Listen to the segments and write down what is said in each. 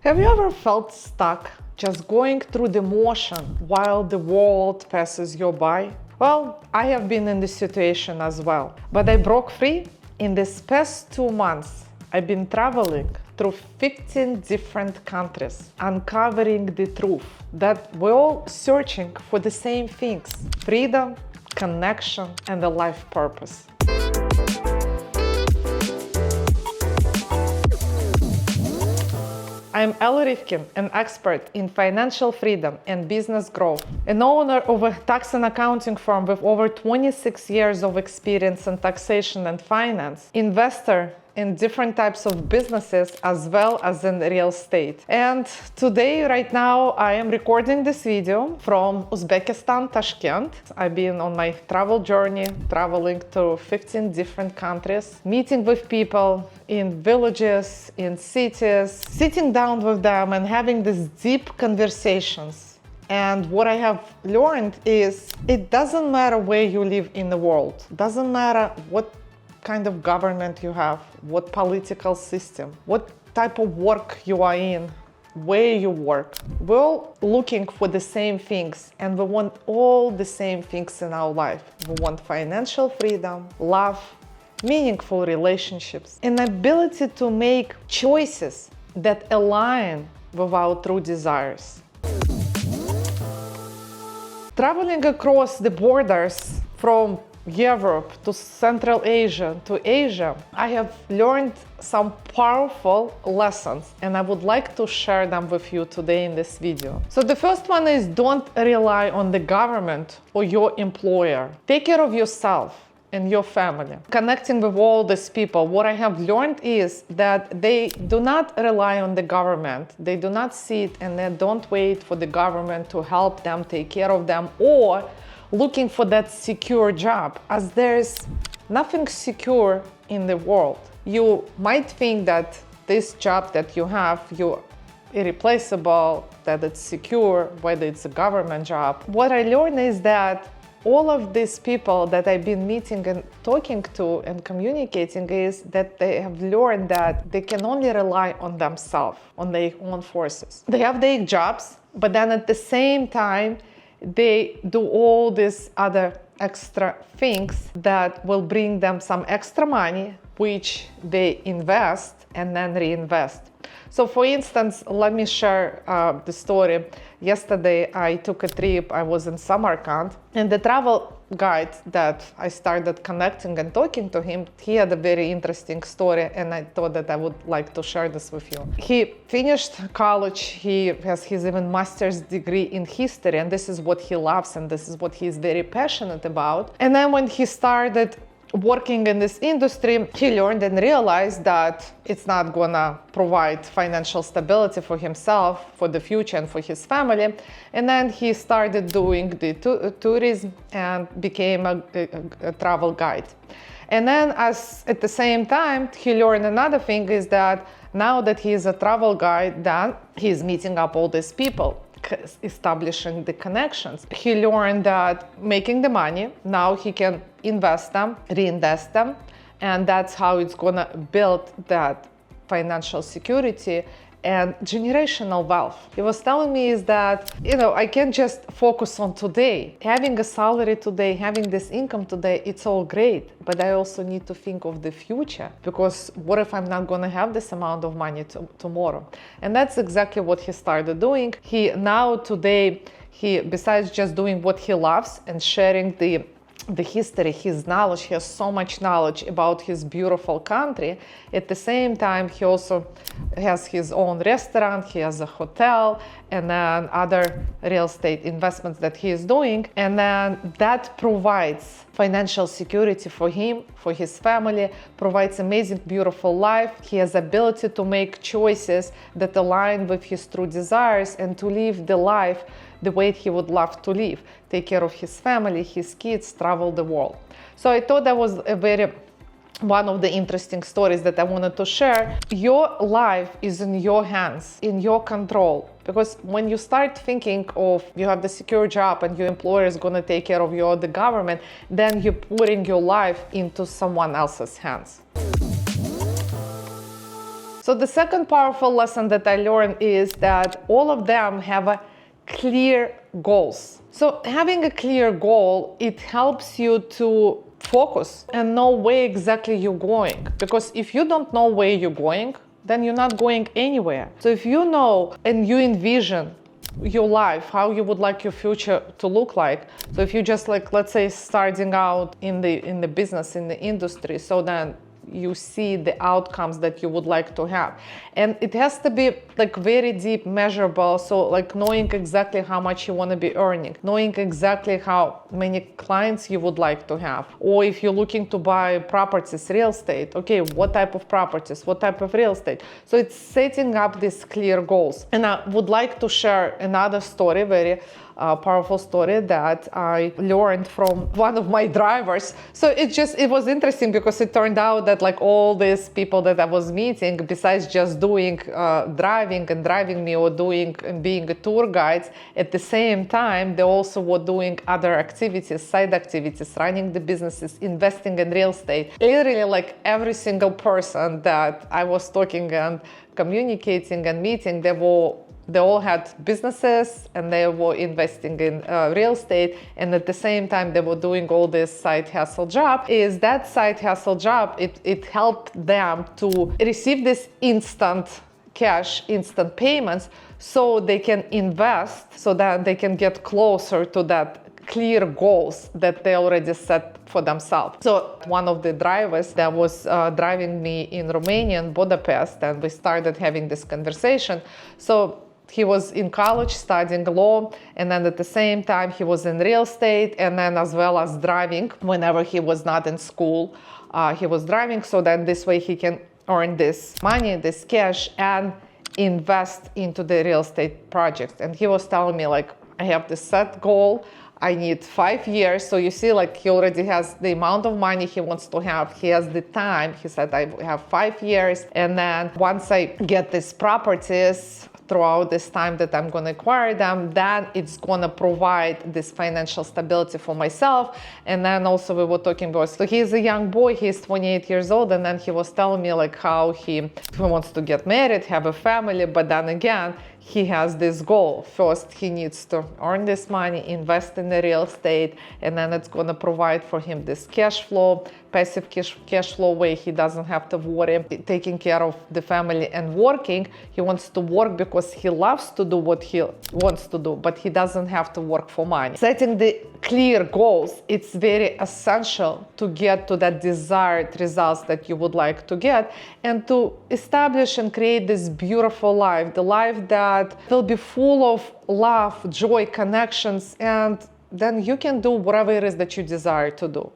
Have you ever felt stuck, just going through the motion while the world passes you by? Well, I have been in this situation as well, but I broke free. In these past 2 months, I've been traveling through 15 different countries, uncovering the truth that we're all searching for the same things: freedom, connection, and a life purpose. I'm Ella Rifkin, an expert in financial freedom and business growth, an owner of a tax and accounting firm with over 26 years of experience in taxation and finance, investor in different types of businesses as well as in real estate. And today, right now, I am recording this video from Uzbekistan, Tashkent. I've been on my travel journey, traveling to 15 different countries, meeting with people in villages, in cities, sitting down with them and having these deep conversations. And what I have learned is it doesn't matter where you live in the world, doesn't matter what kind of government you have, what political system, what type of work you are in, where you work. We're all looking for the same things, and we want all the same things in our life. We want financial freedom, love, meaningful relationships, an ability to make choices that align with our true desires. Traveling across the borders from Europe to Central Asia to Asia, I have learned some powerful lessons, and I would like to share them with you today in this video. So the first one is, don't rely on the government or your employer. Take care of yourself and your family. Connecting with all these people, what I have learned is that they do not rely on the government. They do not sit and they don't wait for the government to help them, take care of them, or looking for that secure job, as there's nothing secure in the world. You might think that this job that you have, you're irreplaceable, that it's secure, whether it's a government job. What I learned is that all of these people that I've been meeting and talking to and communicating is that they have learned that they can only rely on themselves, on their own forces. They have their jobs, but then at the same time, they do all these other extra things that will bring them some extra money, which they invest and then reinvest. So for instance, let me share the story. Yesterday, I took a trip. I was in Samarkand, and the travel guide that I started connecting and talking to him, he had a very interesting story, and I thought that I would like to share this with you. He finished college. He has his even master's degree in history, and this is what he loves, and this is what he's very passionate about. And then when he started working in this industry, he learned and realized that it's not gonna provide financial stability for himself, for the future, and for his family. And then he started doing the tourism and became a travel guide. And then at the same time, he learned another thing is that now that he is a travel guide, then he's meeting up all these people, establishing the connections. He learned that making the money, now he can invest them, reinvest them, and that's how it's gonna build that financial security and generational wealth. He was telling me is that, I can't just focus on today. Having a salary today, having this income today, it's all great, but I also need to think of the future, because what if I'm not gonna have this amount of money tomorrow? And that's exactly what he started doing. Today, besides just doing what he loves and sharing the history, his knowledge, he has so much knowledge about his beautiful country. At the same time, he also has his own restaurant, he has a hotel, and then other real estate investments that he is doing. And then that provides financial security for him, for his family, provides amazing, beautiful life. He has ability to make choices that align with his true desires and to live the life the way he would love to live, take care of his family, his kids, travel the world. So I thought that was one of the interesting stories that I wanted to share. Your life is in your hands, in your control. Because when you start thinking of you have the secure job and your employer is going to take care of you or the government, then you're putting your life into someone else's hands. So the second powerful lesson that I learned is that all of them have a clear goals. So having a clear goal, it helps you to focus and know where exactly you're going. Because if you don't know where you're going, then you're not going anywhere. So if you know and you envision your life, how you would like your future to look like. So if you just like, let's say, starting out in the business, in the industry, so then you see the outcomes that you would like to have. And it has to be like very deep, measurable. So like knowing exactly how much you want to be earning, knowing exactly how many clients you would like to have. Or if you're looking to buy properties, real estate, okay, what type of properties, what type of real estate. So it's setting up these clear goals. And I would like to share another story, very powerful story that I learned from one of my drivers. So it was interesting because it turned out that like all these people that I was meeting, besides just doing driving me or doing and being a tour guides, at the same time they also were doing other activities, side activities, running the businesses, investing in real estate. Literally like every single person that I was talking and communicating and meeting, they all had businesses and they were investing in real estate, and at the same time they were doing all this side hustle job. Is that side hustle job, it helped them to receive this instant cash, instant payments, so they can invest, so that they can get closer to that clear goals that they already set for themselves. So one of the drivers that was driving me in Romania and Budapest, and we started having this conversation. So he was in college studying law, and then at the same time he was in real estate, and then as well as driving whenever he was not in school, he was driving, so then this way he can earn this money, this cash, and invest into the real estate projects. And he was telling me like, I have this set goal, I need 5 years. So you see, like he already has the amount of money he wants to have. He has the time. He said, I have 5 years. And then once I get these properties throughout this time that I'm going to acquire them, then it's going to provide this financial stability for myself. And then also we were talking about, so he's a young boy, he's 28 years old. And then he was telling me like how he wants to get married, have a family. But then again, he has this goal. First, he needs to earn this money, invest in the real estate, and then it's going to provide for him this cash flow, passive cash flow, where he doesn't have to worry taking care of the family and working. He wants to work because he loves to do what he wants to do, but he doesn't have to work for money. Setting the clear goals, it's very essential to get to that desired results that you would like to get, and to establish and create this beautiful life, the life that will be full of love, joy, connections, and then you can do whatever it is that you desire to do.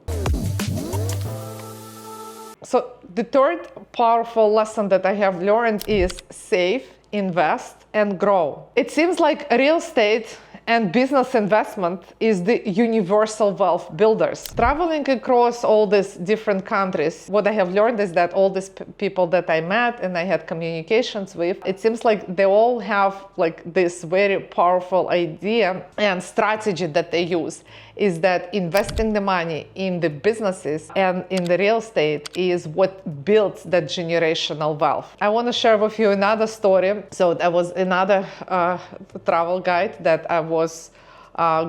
So the third powerful lesson that I have learned is save, invest, and grow. It seems like real estate and business investment is the universal wealth builders. Traveling across all these different countries, what I have learned is that all these people that I met and I had communications with, it seems like they all have like this very powerful idea and strategy that they use, is that investing the money in the businesses and in the real estate is what builds that generational wealth. I want to share with you another story. So that was another travel guide that I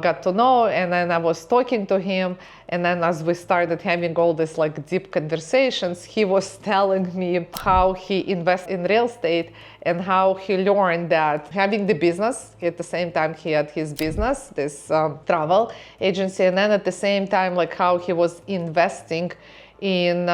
got to know, and then I was talking to him, and then as we started having all this like deep conversations, he was telling me how he invests in real estate and how he learned that having the business, at the same time he had his business, this travel agency, and then at the same time like how he was investing in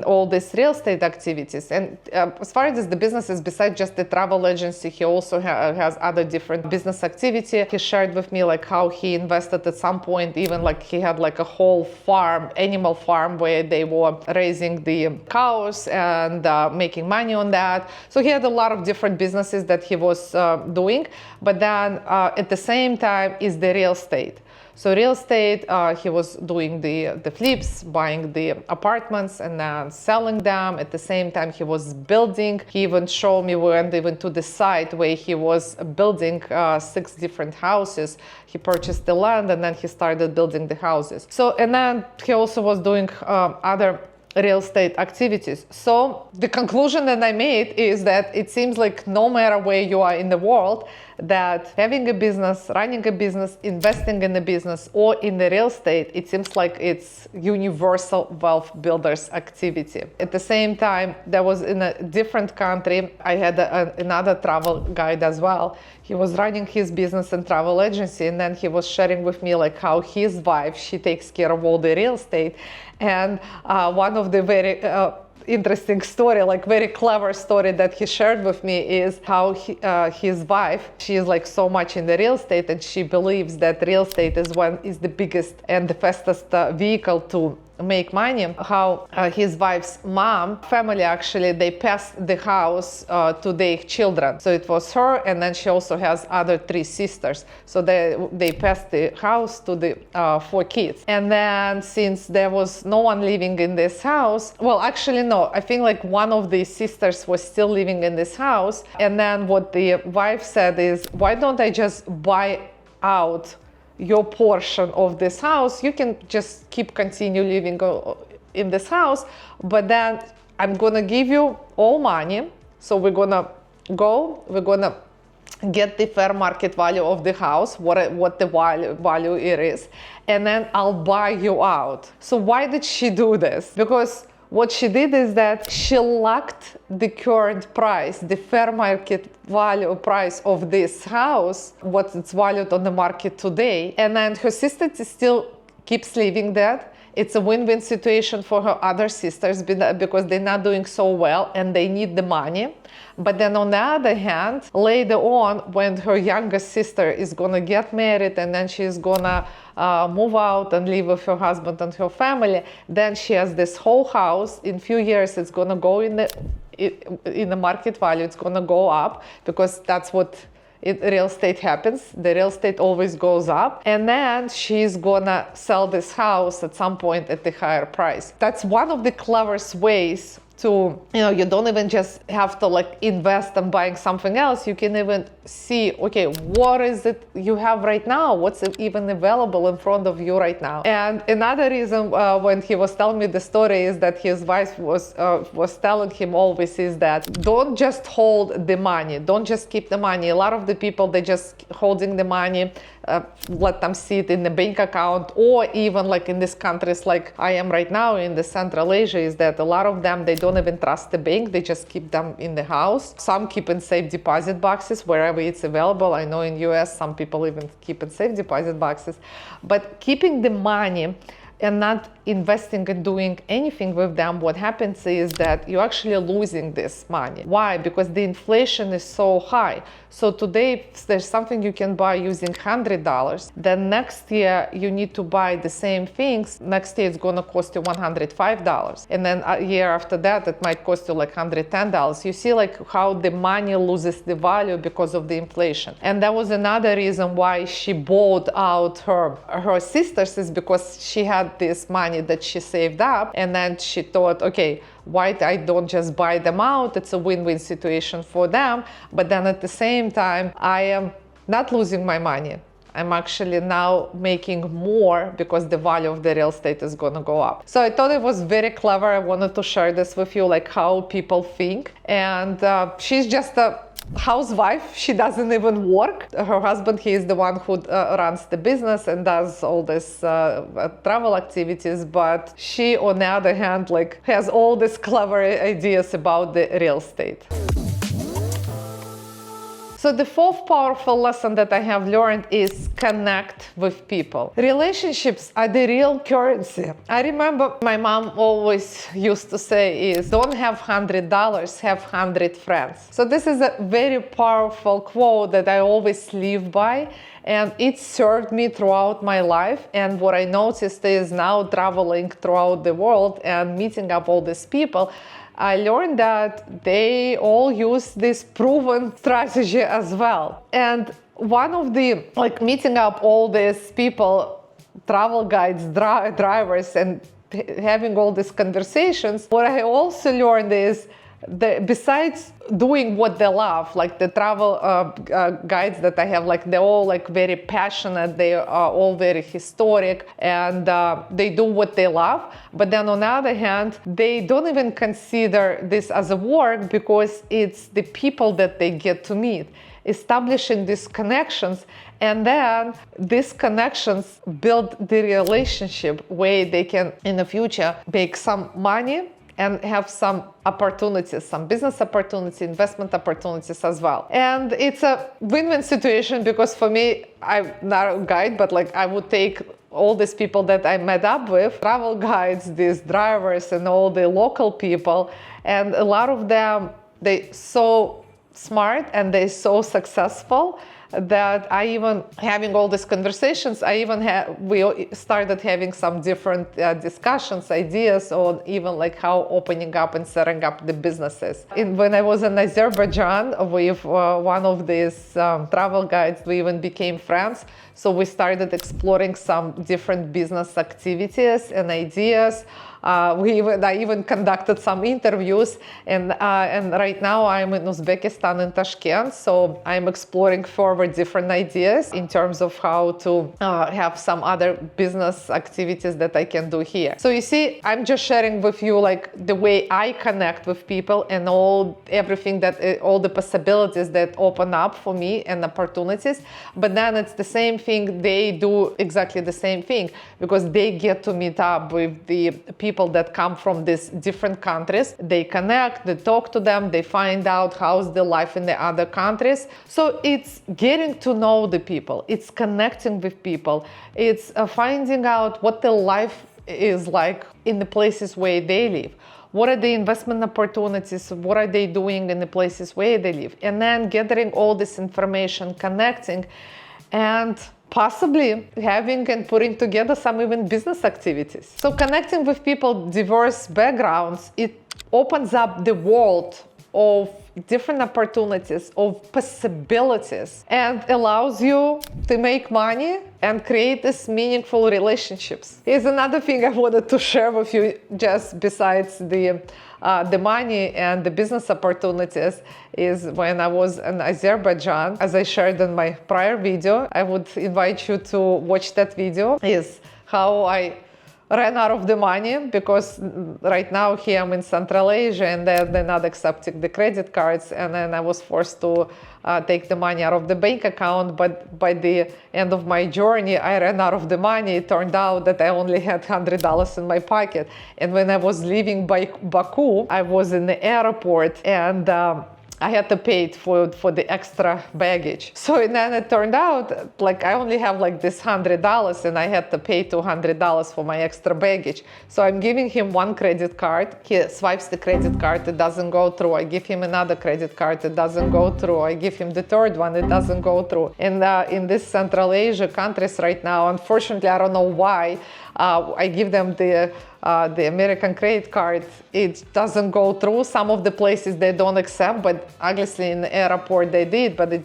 all these real estate activities. And as far as the businesses, besides just the travel agency, he also has other different business activity. He shared with me like how he invested at some point, even like he had like a whole farm, animal farm, where they were raising the cows and making money on that. So he had a lot of different businesses that he was doing, but then at the same time is the real estate. So real estate, he was doing the flips, buying the apartments and then selling them. At the same time, he was building. He even showed me, we went even to the site where he was building 6 different houses. He purchased the land and then he started building the houses. So, and then he also was doing other real estate activities. So the conclusion that I made is that it seems like no matter where you are in the world, that having a business, running a business, investing in a business, or in the real estate, it seems like it's universal wealth builders activity. At the same time, that was in a different country. I had another travel guide as well. He was running his business and travel agency, and then he was sharing with me like how his wife, she takes care of all the real estate. And one of the very interesting story, like very clever story that he shared with me is how his wife, she is like so much in the real estate, and she believes that real estate is the biggest and the fastest vehicle to make money. How his wife's mom family, actually, they passed the house to their children. So it was her, and then she also has other 3 sisters. So they passed the house to the 4 kids. And then since there was no one living in this house, well, actually no, I think like one of the sisters was still living in this house. And then what the wife said is, why don't I just buy out your portion of this house? You can just continue living in this house, but then I'm gonna give you all money. So we're gonna get the fair market value of the house, what the value it is, and then I'll buy you out. So why did she do this? Because what she did is that she locked the current price, the fair market value price of this house, what it's valued on the market today. And then her sister still keeps living there. It's a win-win situation for her other sisters because they're not doing so well and they need the money. But then on the other hand, later on, when her youngest sister is gonna get married and then she's gonna move out and live with her husband and her family, then she has this whole house. In few years, it's gonna go in the market value. It's gonna go up because that's what real estate happens. The real estate always goes up, and then she's gonna sell this house at some point at the higher price. That's one of the cleverest ways to, you don't even just have to like invest in buying something else. You can even see, okay, what is it you have right now? What's even available in front of you right now? And another reason when he was telling me the story is that his wife was telling him always is that don't just hold the money, don't just keep the money. A lot of the people, they just holding the money, let them see it in the bank account, or even like in these countries like I am right now in the Central Asia, is that a lot of them, they don't even trust the bank, they just keep them in the house. Some keep in safe deposit boxes wherever it's available. I know in US some people even keep in safe deposit boxes. But keeping the money and not investing and doing anything with them, what happens is that you're actually losing this money. Why? Because the inflation is so high. So today, if there's something you can buy using $100, then next year you need to buy the same things. Next year it's gonna cost you $105. And then a year after that, it might cost you like $110. You see like how the money loses the value because of the inflation. And that was another reason why she bought out her sisters, is because she had this money that she saved up, and then she thought, okay, why I don't just buy them out? It's a win-win situation for them, but then at the same time I am not losing my money. I'm actually now making more because the value of the real estate is going to go up. So I thought it was very clever. I wanted to share this with you, like how people think. And she's just a housewife. She doesn't even work. Her husband, he is the one who runs the business and does all this travel activities. But she, on the other hand, like has all these clever ideas about the real estate. So the fourth powerful lesson that I have learned is connect with people. Relationships are the real currency. I remember my mom always used to say is, don't have $100, have 100 friends. So this is a very powerful quote that I always live by, and it served me throughout my life. And what I noticed is now traveling throughout the world and meeting up all these people, I learned that they all use this proven strategy as well. And one of the, like meeting up all these people, travel guides, drivers, and having all these conversations, what I also learned is besides doing what they love, like the travel guides that I have, like they're all like very passionate, they are all very historic, and they do what they love. But then on the other hand, they don't even consider this as a work because it's the people that they get to meet, establishing these connections, and then these connections build the relationship where they can in the future make some money and have some opportunities, some business opportunities, investment opportunities as well. And it's a win-win situation because for me, I'm not a guide, but like I would take all these people that I met up with, travel guides, these drivers and all the local people, and a lot of them, they're so smart and they're so successful that I even having all these conversations, we started having some different discussions, ideas on even like how opening up and setting up the businesses. When I was in Azerbaijan with one of these travel guides, we even became friends. So we started exploring some different business activities and ideas. I even conducted some interviews, and right now I'm in Uzbekistan, in Tashkent, so I'm exploring further different ideas in terms of how to have some other business activities that I can do here. So you see, I'm just sharing with you like the way I connect with people and everything that all the possibilities that open up for me and opportunities. But then it's the same thing, they do exactly the same thing because they get to meet up with the people that come from these different countries. They connect, they talk to them, they find out how's the life in the other countries. So it's getting to know the people, it's connecting with people, it's finding out what the life is like in the places where they live. What are the investment opportunities? What are they doing in the places where they live? And then gathering all this information, connecting, and possibly having and putting together some even business activities. So connecting with people, diverse backgrounds, it opens up the world of different opportunities, of possibilities, and allows you to make money and create these meaningful relationships. Here's another thing I wanted to share with you, just besides the money and the business opportunities, is when I was in Azerbaijan, as I shared in my prior video, I would invite you to watch that video, is how I ran out of the money, because right now here I'm in Central Asia and they're not accepting the credit cards, and then I was forced to take the money out of the bank account. But by the end of my journey, I ran out of the money. It turned out that I only had $100 in my pocket. And when I was leaving Baku, I was in the airport, and I had to pay for the extra baggage. So then it turned out like I only have like this $100, and I had to pay $200 for my extra baggage. So I'm giving him one credit card. He swipes the credit card, it doesn't go through. I give him another credit card, it doesn't go through. I give him the third one, it doesn't go through. And in this Central Asia countries right now, unfortunately, I don't know why, I give them the American credit card, it doesn't go through. Some of the places they don't accept, but obviously in the airport they did, but it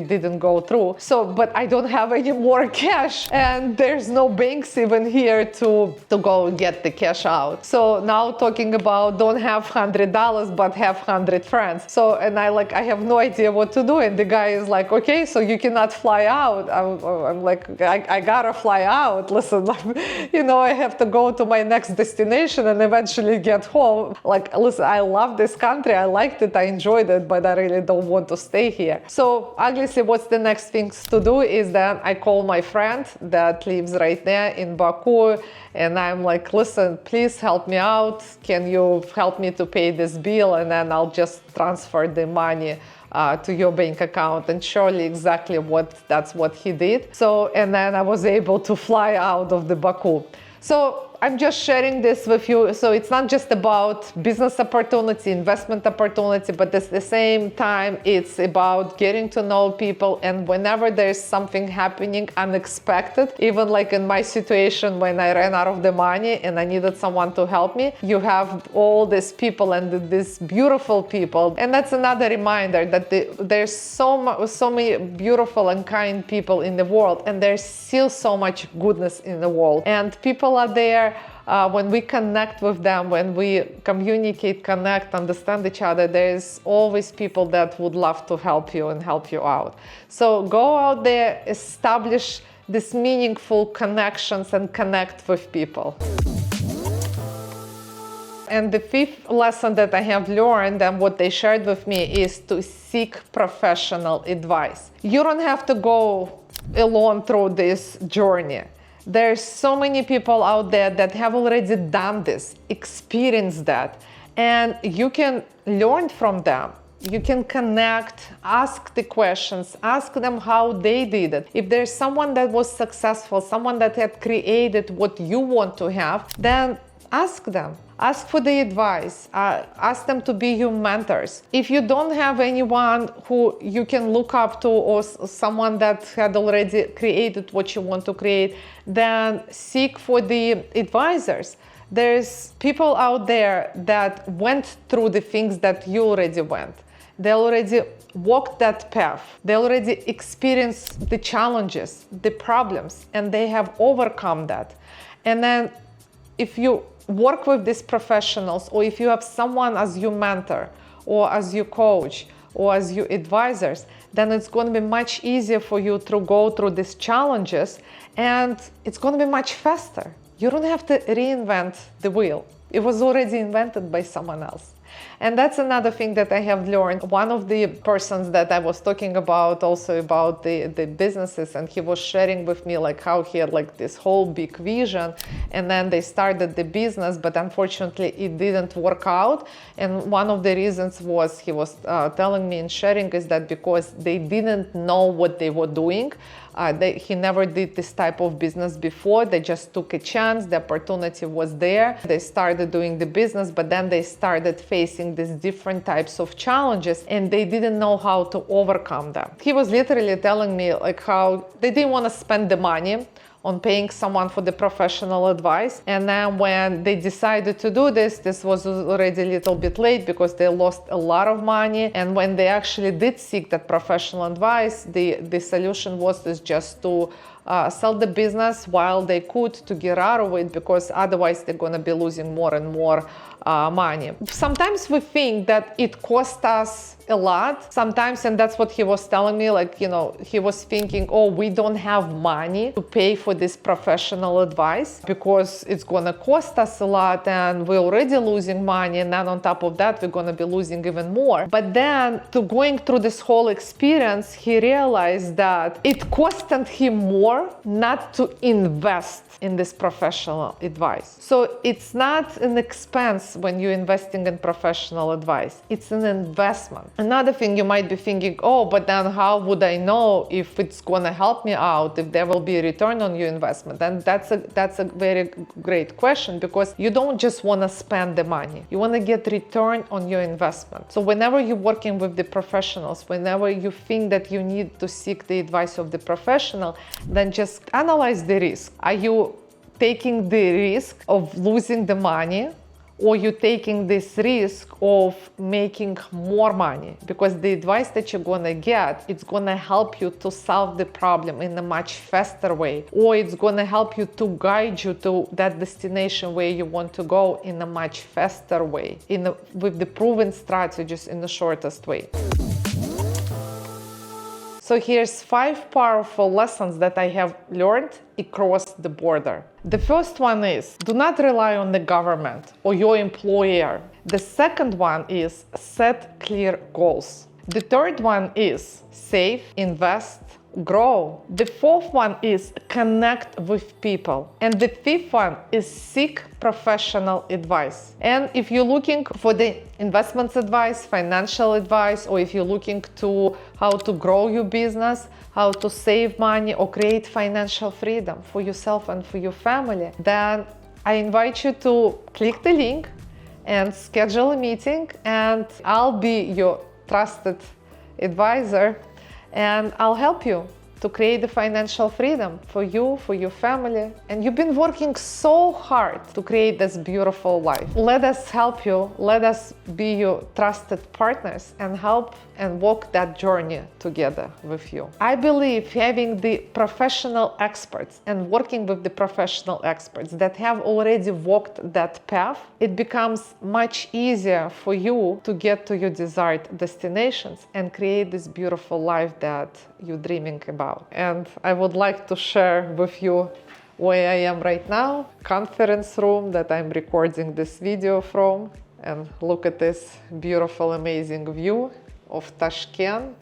didn't go through. So, but I don't have any more cash, and there's no banks even here to go get the cash out. So now talking about don't have $100 but have 100 friends. So, and I have no idea what to do, and the guy is like, okay, so you cannot fly out. I'm like, I gotta fly out. Listen, I have to go to my next destination and eventually get home. Like, listen, I love this country, I liked it, I enjoyed it, but I really don't want to stay here. So obviously what's the next things to do is that I call my friend that lives right there in Baku, and I'm like, listen, please help me out. Can you help me to pay this bill? And then I'll just transfer the money to your bank account. And surely exactly that's what he did. So, and then I was able to fly out of the Baku. So I'm just sharing this with you. So it's not just about business opportunity, investment opportunity, but at the same time, it's about getting to know people. And whenever there's something happening unexpected, even like in my situation when I ran out of the money and I needed someone to help me, you have all these people and these beautiful people. And that's another reminder that there's so many beautiful and kind people in the world, and there's still so much goodness in the world. And people are there when we connect with them, when we communicate, connect, understand each other, there's always people that would love to help you and help you out. So go out there, establish these meaningful connections and connect with people. And the fifth lesson that I have learned and what they shared with me is to seek professional advice. You don't have to go alone through this journey. There's so many people out there that have already done this, experienced that, and you can learn from them. You can connect, ask the questions, ask them how they did it. If there's someone that was successful, someone that had created what you want to have, then ask them. Ask for the advice. Ask them to be your mentors. If you don't have anyone who you can look up to or someone that had already created what you want to create, then seek for the advisors. There's people out there that went through the things that you already went. They already walked that path. They already experienced the challenges, the problems, and they have overcome that. And then if you work with these professionals, or if you have someone as your mentor or as your coach or as your advisors, then it's going to be much easier for you to go through these challenges, and it's going to be much faster. You don't have to reinvent the wheel. It was already invented by someone else. And that's another thing that I have learned. One of the persons that I was talking about, also about the businesses, and he was sharing with me like how he had like this whole big vision, and then they started the business, but unfortunately it didn't work out. And one of the reasons was, he was telling me and sharing, is that because they didn't know what they were doing. He never did this type of business before. They just took a chance. The opportunity was there. They started doing the business, but then they started facing these different types of challenges, and they didn't know how to overcome them. He was literally telling me like how they didn't want to spend the money on paying someone for the professional advice. And then when they decided to do this, this was already a little bit late because they lost a lot of money. And when they actually did seek that professional advice, the solution was just to sell the business while they could, to get out of it, because otherwise they're going to be losing more and more money. Sometimes we think that it cost us a lot sometimes, and that's what he was telling me, like, you know, he was thinking, oh, we don't have money to pay for this professional advice because it's going to cost us a lot and we're already losing money, and then on top of that we're going to be losing even more. But then, to going through this whole experience, he realized that it costed him more not to invest in this professional advice. So it's not an expense when you're investing in professional advice, it's an investment. Another thing you might be thinking, oh, but then how would I know if it's going to help me out, if there will be a return on your investment? And that's a very great question, because you don't just want to spend the money, you want to get return on your investment. So whenever you're working with the professionals, whenever you think that you need to seek the advice of the professional, then just analyze the risk. Are you taking the risk of losing the money, or you taking this risk of making more money? Because the advice that you're gonna get, it's gonna help you to solve the problem in a much faster way, or it's gonna help you to guide you to that destination where you want to go in a much faster way, with the proven strategies in the shortest way. So here's 5 powerful lessons that I have learned across the border. The first one is, do not rely on the government or your employer. The second one is, set clear goals. The third one is, save, invest, grow. The fourth one is, connect with people. And the fifth one is, seek professional advice. And if you're looking for the investments advice, financial advice, or if you're looking to how to grow your business, how to save money or create financial freedom for yourself and for your family, then I invite you to click the link and schedule a meeting, and I'll be your trusted advisor, and I'll help you to create the financial freedom for you, for your family. And you've been working so hard to create this beautiful life. Let us help you. Let us be your trusted partners and help and walk that journey together with you. I believe having the professional experts and working with the professional experts that have already walked that path, it becomes much easier for you to get to your desired destinations and create this beautiful life that you're dreaming about. And I would like to share with you where I am right now, conference room that I'm recording this video from. And look at this beautiful, amazing view of Tashkent.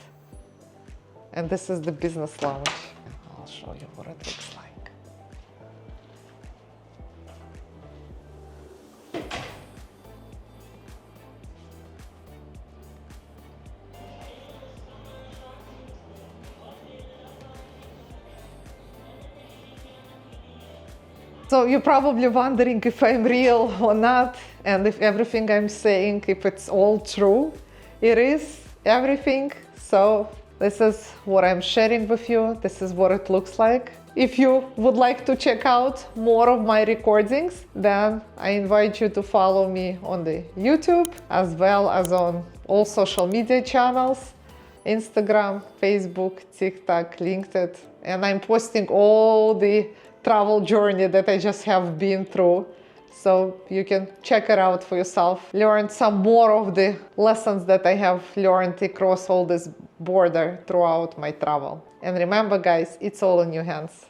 And this is the business lounge. I'll show you what it looks like. So you're probably wondering if I'm real or not, and if everything I'm saying, if it's all true. It is everything. So this is what I'm sharing with you. This is what it looks like. If you would like to check out more of my recordings, then I invite you to follow me on the YouTube as well as on all social media channels, Instagram, Facebook, TikTok, LinkedIn. And I'm posting all the travel journey that I just have been through. So you can check it out for yourself, learn some more of the lessons that I have learned across all this border throughout my travel. And remember guys, it's all in your hands.